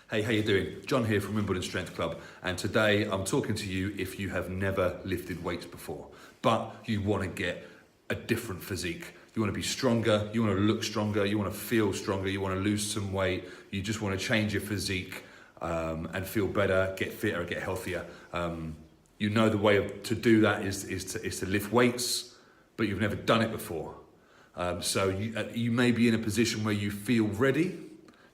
Hey, how you doing? John here from Wimbledon Strength Club, and today I'm talking to you if you have never lifted weights before, but you want to get a different physique. You want to be stronger, you want to look stronger, you want to feel stronger, you want to lose some weight, you just want to change your physique and feel better, get fitter, get healthier. You know the way to do that is to lift weights, but you've never done it before. So you may be in a position where you feel ready.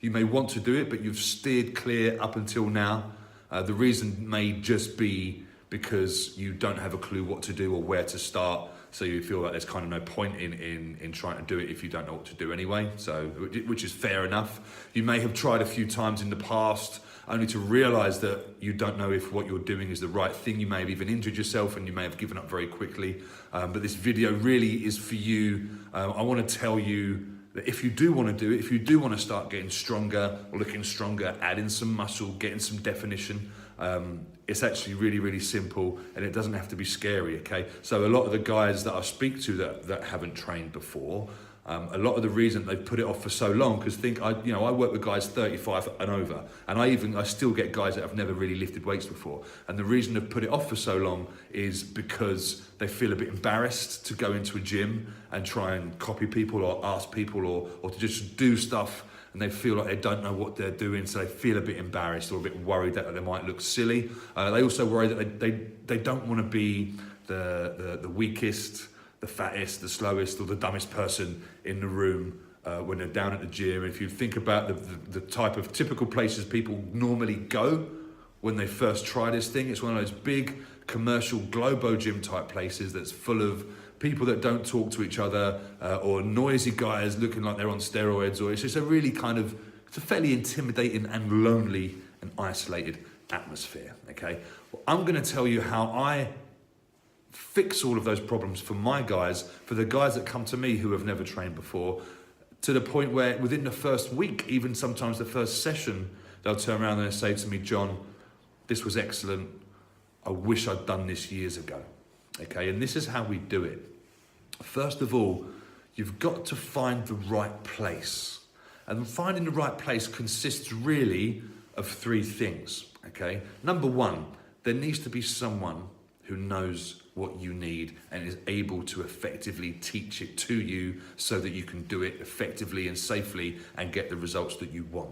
You may want to do it, but you've steered clear up until now. The reason may just be because you don't have a clue what to do or where to start. So you feel like there's kind of no point in trying to do it if you don't know what to do anyway. So, which is fair enough. You may have tried a few times in the past, only to realize that you don't know if what you're doing is the right thing. You may have even injured yourself and you may have given up very quickly. But this video really is for you. I want to tell you that if you do want to do it, if you do want to start getting stronger or looking stronger, adding some muscle, getting some definition, it's actually really, really simple and it doesn't have to be scary, okay? So a lot of the guys that I speak to that haven't trained before, a lot of the reason they've put it off for so long, because I work with guys 35 and over, and I still get guys that have never really lifted weights before. And the reason they've put it off for so long is because they feel a bit embarrassed to go into a gym and try and copy people or ask people or to just do stuff, and they feel like they don't know what they're doing, so they feel a bit embarrassed or a bit worried that they might look silly. They also worry that they don't want to be the weakest, the fattest, the slowest, or the dumbest person in the room when they're down at the gym. If you think about the type of typical places people normally go when they first try this thing, it's one of those big commercial Globo gym type places that's full of people that don't talk to each other or noisy guys looking like they're on steroids, or it's just it's a fairly intimidating and lonely and isolated atmosphere, okay? Well, I'm gonna tell you how I fix all of those problems for my guys, for the guys that come to me who have never trained before, to the point where within the first week, even sometimes the first session, they'll turn around and say to me, John, this was excellent. I wish I'd done this years ago. Okay, and this is how we do it. First of all, you've got to find the right place. And finding the right place consists really of three things, okay? Number one, there needs to be someone who knows what you need and is able to effectively teach it to you so that you can do it effectively and safely and get the results that you want.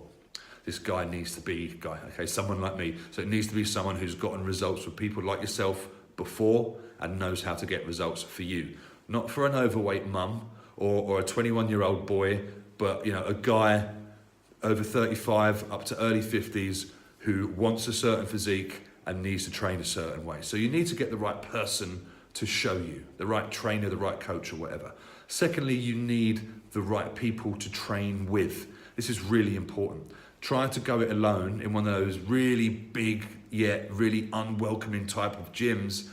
This guy needs to be, someone like me. So it needs to be someone who's gotten results for people like yourself before and knows how to get results for you. Not for an overweight mum or a 21-year-old boy, but a guy over 35 up to early 50s who wants a certain physique and needs to train a certain way. So you need to get the right person to show you, the right trainer, the right coach or whatever. Secondly, you need the right people to train with. This is really important. Trying to go it alone in one of those really big yet really unwelcoming type of gyms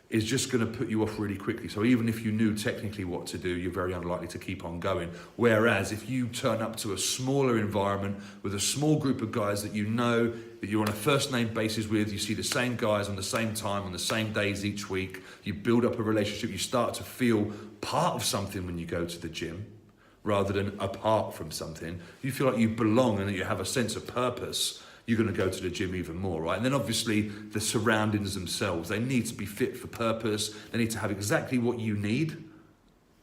is just going to put you off really quickly. So even if you knew technically what to do, you're very unlikely to keep on going. Whereas if you turn up to a smaller environment with a small group of guys that you know, that you're on a first name basis with, you see the same guys on the same time, on the same days each week, you build up a relationship, you start to feel part of something when you go to the gym, rather than apart from something. You feel like you belong and that you have a sense of purpose, you're going to go to the gym even more, right? And then obviously the surroundings themselves, they need to be fit for purpose. They need to have exactly what you need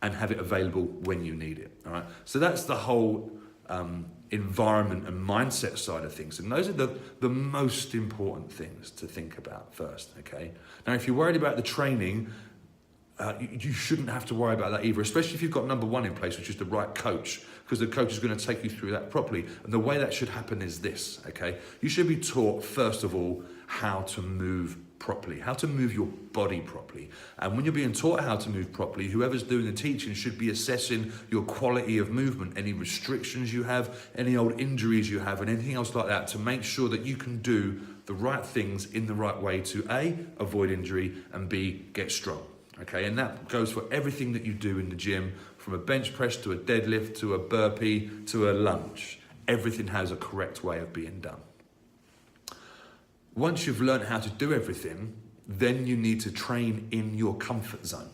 and have it available when you need it, all right? So that's the whole environment and mindset side of things. And those are the most important things to think about first, okay? Now, if you're worried about the training, you shouldn't have to worry about that either, especially if you've got number one in place, which is the right coach, because the coach is going to take you through that properly. And the way that should happen is this, okay? You should be taught, first of all, how to move properly, how to move your body properly. And when you're being taught how to move properly, whoever's doing the teaching should be assessing your quality of movement, any restrictions you have, any old injuries you have, and anything else like that, to make sure that you can do the right things in the right way to A, avoid injury, and B, get strong. Okay, and that goes for everything that you do in the gym, from a bench press to a deadlift to a burpee to a lunge. Everything has a correct way of being done. Once you've learned how to do everything, then you need to train in your comfort zone.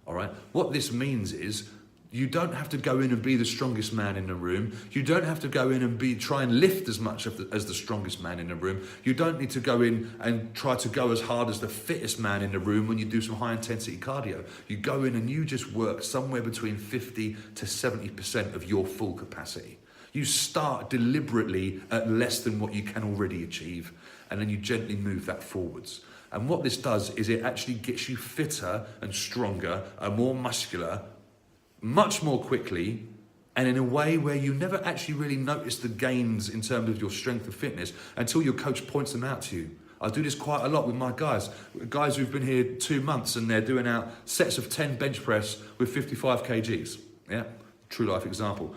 All right, what this means is You don't have to go in and be the strongest man in the room. You don't have to go in and try and lift as much as the strongest man in the room. You don't need to go in and try to go as hard as the fittest man in the room when you do some high intensity cardio. You go in and you just work somewhere between 50 to 70% of your full capacity. You start deliberately at less than what you can already achieve, and then you gently move that forwards. And what this does is it actually gets you fitter and stronger and more muscular much more quickly, and in a way where you never actually really notice the gains in terms of your strength and fitness until your coach points them out to you. I do this quite a lot with my guys who've been here 2 months and they're doing out sets of 10 bench press with 55 kgs. Yeah, true life example.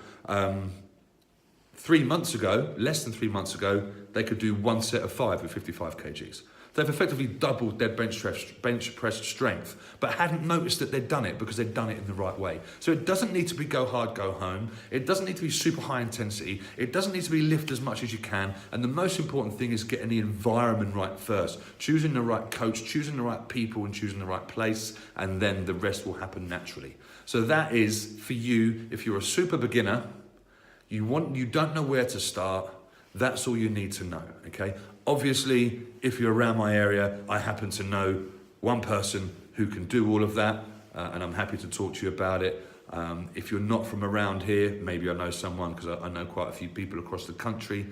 3 months ago, less than 3 months ago, they could do 1 set of 5 with 55 kgs. They've effectively doubled their bench press strength, but hadn't noticed that they'd done it because they'd done it in the right way. So it doesn't need to be go hard, go home. It doesn't need to be super high intensity. It doesn't need to be lift as much as you can. And the most important thing is getting the environment right first. Choosing the right coach, choosing the right people, and choosing the right place, and then the rest will happen naturally. So that is for you, if you're a super beginner, you don't know where to start, that's all you need to know, okay? Obviously, if you're around my area, I happen to know one person who can do all of that, and I'm happy to talk to you about it. If you're not from around here, maybe I know someone, because I know quite a few people across the country.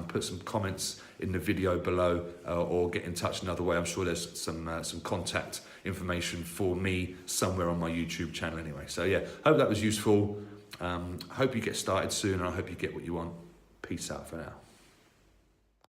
Put some comments in the video below, or get in touch another way. I'm sure there's some contact information for me somewhere on my YouTube channel anyway. So yeah, hope that was useful. Hope you get started soon, and I hope you get what you want. Peace out for now.